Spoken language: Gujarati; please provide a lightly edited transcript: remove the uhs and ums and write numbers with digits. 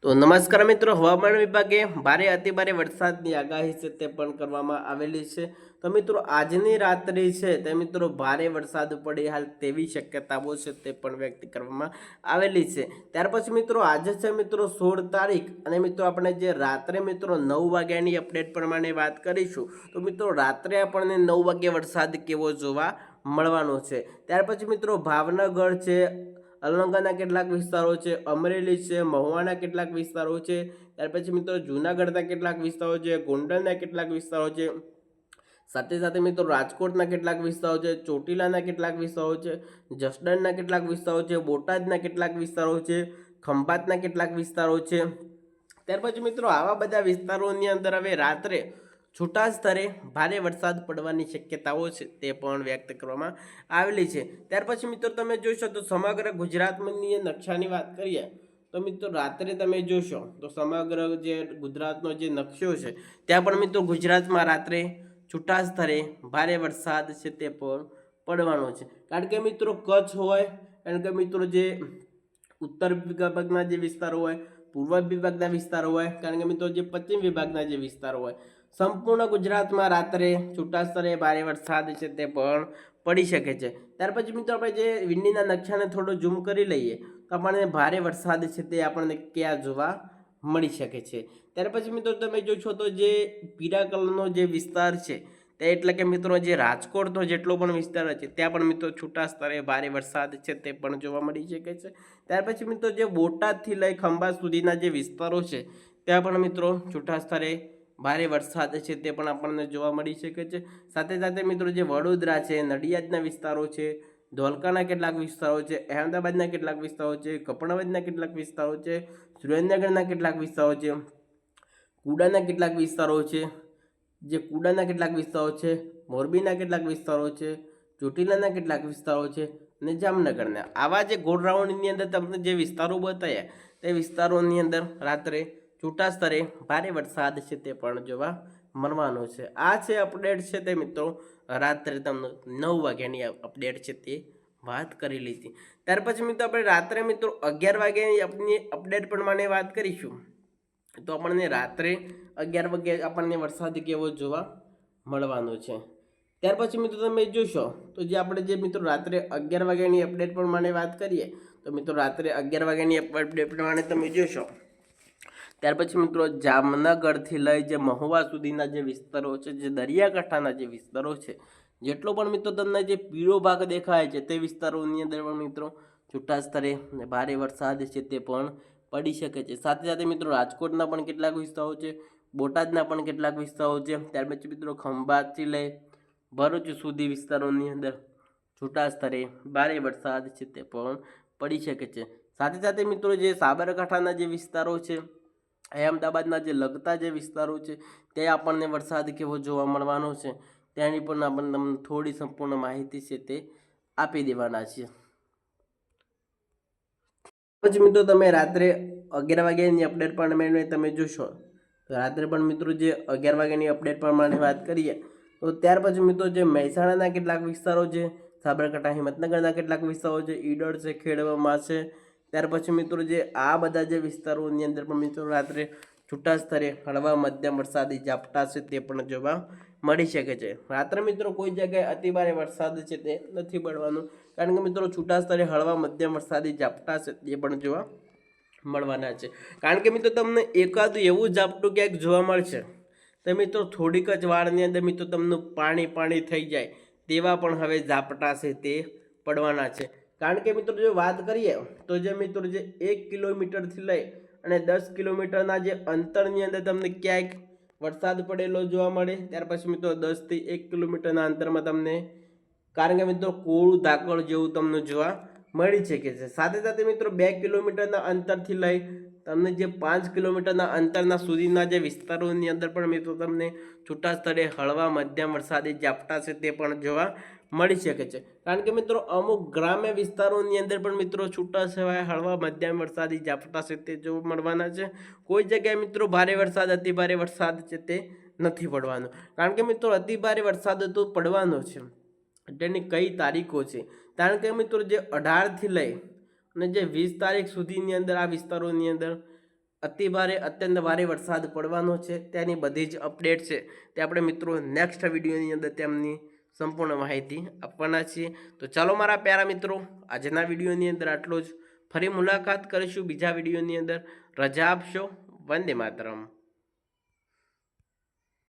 તો નમસ્કાર મિત્રો, હવામાન વિભાગે ભારે અતિભારે વરસાદની આગાહી છે તે પણ કરવામાં આવેલી છે. તો મિત્રો આજની રાત્રિ છે તે મિત્રો ભારે વરસાદ પડે હાલ તેવી શક્યતાઓ છે તે પણ વ્યક્ત કરવામાં આવેલી છે. ત્યાર પછી મિત્રો આજે છે મિત્રો 16 તારીખ અને મિત્રો આપણે જે રાત્રે મિત્રો 9 વાગ્યાની અપડેટ પ્રમાણે વાત કરીશું. તો મિત્રો રાત્રે આપણને 9 વાગ્યે વરસાદ કેવો જોવા મળવાનો છે. ત્યાર પછી મિત્રો ભાવનગર છે, અલંગાના કેટલાક વિસ્તારો છે, અમરેલી છે, મહુવાના કેટલાક વિસ્તારો છે, ત્યાર પછી મિત્રો જૂનાગઢના કેટલાક વિસ્તારો છે, ગોંડલના કેટલાક વિસ્તારો છે, સાથે સાથે મિત્રો રાજકોટના કેટલાક વિસ્તારો છે, ચોટીલાના કેટલાક વિસ્તારો છે, જસદણના કેટલાક વિસ્તારો છે, બોટાદના કેટલાક વિસ્તારો છે, ખંભાતના કેટલાક વિસ્તારો છે. ત્યાર પછી મિત્રો આવા બધા વિસ્તારોની અંદર હવે રાત્રે છૂટા સ્તરે ભારે વરસાદ પડવાની શક્યતાઓ છે તે પણ વ્યક્ત કરવામાં આવેલી છે. ત્યાર પછી મિત્રો તમે જોશો તો સમગ્ર ગુજરાતની નકશાની વાત કરીએ તો મિત્રો રાત્રે તમે જોશો તો સમગ્ર જે ગુજરાતનો જે નકશો છે ત્યાં પણ મિત્રો ગુજરાતમાં રાત્રે છૂટા સ્તરે ભારે વરસાદ છે તે પણ પડવાનો છે. કારણ કે મિત્રો કચ્છ હોય, કારણ કે મિત્રો જે ઉત્તર વિભાગના જે વિસ્તારો હોય, પૂર્વ વિભાગના વિસ્તારો હોય, કારણ કે મિત્રો જે પશ્ચિમ વિભાગના જે વિસ્તારો હોય, સંપૂર્ણ ગુજરાતમાં રાત્રે છૂટા સ્તરે ભારે વરસાદ છે તે પણ પડી શકે છે. ત્યાર પછી મિત્રો આપણે જે વિંડીના નકશાને થોડો ઝૂમ કરી લઈએ તો આપણને ભારે વરસાદ છે તે આપણને ક્યાં જોવા મળી શકે છે. ત્યાર પછી મિત્રો તમે જોશો તો જે પીળા કલરનો જે વિસ્તાર છે તે એટલે કે મિત્રો જે રાજકોટનો જેટલો પણ વિસ્તાર છે ત્યાં પણ મિત્રો છૂટા સ્તરે ભારે વરસાદ છે તે પણ જોવા મળી શકે છે. ત્યાર પછી મિત્રો જે બોટાદથી લઈ ખંભાત સુધીના જે વિસ્તારો છે ત્યાં પણ મિત્રો છૂટા સ્તરે ભારે વરસાદ છે તે પણ આપણને જોવા મળી શકે છે. સાથે સાથે મિત્રો જે વડોદરા છે, નડિયાદના વિસ્તારો છે, ધોલકાના કેટલાક વિસ્તારો છે, અહેમદાબાદના કેટલાક વિસ્તારો છે, કપડાવદના કેટલાક વિસ્તારો છે, સુરેન્દ્રનગરના કેટલાક વિસ્તારો છે, કુડાના કેટલાક વિસ્તારો છે, જે કુડાના કેટલાક વિસ્તારો છે, મોરબીના કેટલાક વિસ્તારો છે, ચોટીલાના કેટલાક વિસ્તારો છે અને જામનગરના આવા જે ગોળરાઉન્ડની અંદર તમને જે વિસ્તારો બતાવ્યા તે વિસ્તારોની અંદર રાત્રે છૂટા સ્તરે ભારે વરસાદ છે તે પણ જોવા મળવાનો છે. આ છે અપડેટ છે તે મિત્રો રાત્રે તમને 9 વાગ્યાની અપડેટ છે તે વાત કરી લીધી. ત્યાર પછી મિત્રો આપણે રાત્રે મિત્રો 11 વાગ્યાની આપણી અપડેટ પ્રમાણે વાત કરીશું તો આપણને રાત્રે 11 વાગે આપણને વરસાદ કેવો જોવા મળવાનો છે. ત્યાર પછી મિત્રો તમે જોશો તો જે આપણે જે મિત્રો રાત્રે 11 વાગ્યાની અપડેટ પ્રમાણે વાત કરીએ તો મિત્રો રાત્રે 11 વાગ્યાની અપડેટ પ્રમાણે તમે જોશો ત્યાર પછી મિત્રો જામનગરથી લઈ જે મહુવા સુધીના જે વિસ્તારો છે, જે દરિયાકાંઠાના જે વિસ્તારો છે, જેટલો પણ મિત્રો તમને જે પીળો ભાગ દેખાય છે તે વિસ્તારોની અંદર પણ મિત્રો છૂટા સ્તરે ભારે વરસાદ છે તે પણ પડી શકે છે. સાથે સાથે મિત્રો રાજકોટના પણ કેટલાક વિસ્તારો છે, બોટાદના પણ કેટલાક વિસ્તારો છે, ત્યાર પછી મિત્રો ખંભાતથી લઈ ભરૂચ સુધી વિસ્તારોની અંદર છૂટા સ્તરે ભારે વરસાદ છે તે પણ પડી શકે છે. સાથે સાથે મિત્રો જે સાબરકાંઠાના જે વિસ્તારો છે, અહેમદાબાદના જે લગતા જે વિસ્તારો છે ત્યાં આપણને વરસાદ કેવો જોવા મળવાનો છે ત્યાંની પણ આપણને થોડી સંપૂર્ણ માહિતી છે તે આપી દેવાના છે. પછી મિત્રો તમે રાત્રે 11 વાગ્યાની અપડેટ પ્રમાણે તમે જોશો તો રાત્રે પણ મિત્રો જે 11 વાગ્યાની અપડેટ પ્રમાણે વાત કરીએ તો ત્યાર પછી મિત્રો જે મહેસાણાના કેટલાક વિસ્તારો છે, સાબરકાંઠા હિંમતનગરના કેટલાક વિસ્તારો છે, ઈડર છે, ખેડવામાં છે, ત્યાર પછી મિત્રો જે આ બધા જે વિસ્તારોની અંદર પણ મિત્રો રાત્રે છૂટા સ્તરે હળવા મધ્યમ વરસાદી ઝાપટા છે તે પણ જોવા મળી શકે છે. રાત્રે મિત્રો કોઈ જગ્યાએ અતિભારે વરસાદ છે તે નથી પડવાનું, કારણ કે મિત્રો છૂટા સ્તરે હળવા મધ્યમ વરસાદી ઝાપટા છે તે પણ જોવા મળવાના છે. કારણ કે મિત્રો તમને એકાદું એવું ઝાપટું ક્યાંક જોવા મળશે તો મિત્રો થોડીક જ વારની અંદર મિત્રો તમને પાણી થઈ જાય તેવા પણ હવે ઝાપટા છે તે પડવાના છે. કારણ કે મિત્રો જો વાત કરીએ તો જે મિત્રો જે 1 કિલોમીટરથી લઈ અને 10 કિલોમીટરના જે અંતરની અંદર તમને ક્યાંક વરસાદ પડેલો જોવા મળે, ત્યાર પછી મિત્રો 10 થી 1 કિલોમીટરના અંતરમાં તમને કારણ કે મિત્રો કોળું ધાકડ જેવું તમને જોવા મળી શકે છે. સાથે સાથે મિત્રો 2 કિલોમીટરના અંતરથી લઈ તમને જે 5 કિલોમીટરના અંતરના સુધીના જે વિસ્તારોની અંદર પણ મિત્રો તમને છૂટા સ્તરે હળવા મધ્યમ વરસાદી ઝાપટા છે તે પણ જોવા મળી શકે છે. કારણ કે મિત્રો અમુક ગ્રામ્ય વિસ્તારોની અંદર પણ મિત્રો છૂટા છવાયા હળવા મધ્યમ વરસાદી ઝાપટા છે તે જોવા મળવાના છે. કોઈ જગ્યાએ મિત્રો ભારે વરસાદ અતિભારે વરસાદ છે તે નથી પડવાનો. કારણ કે મિત્રો અતિભારે વરસાદ તો પડવાનો છે, તેની કઈ તારીખો છે, કારણ કે મિત્રો જે 18થી લઈ અને જે 20 તારીખ સુધીની અંદર આ વિસ્તારોની અંદર અતિ ભારે અત્યંત ભારે વરસાદ પડવાનો છે તેની બધી જ અપડેટ છે તે આપણે મિત્રો નેક્સ્ટ વિડીયોની અંદર તેમની સંપૂર્ણ માહિતી આપવાના છીએ. તો ચાલો મારા પ્યારા મિત્રો, આજના વિડીયોની અંદર આટલો જ. ફરી મુલાકાત કરીશું બીજા વિડીયોની અંદર. રજા આપશો. વંદે માતરમ.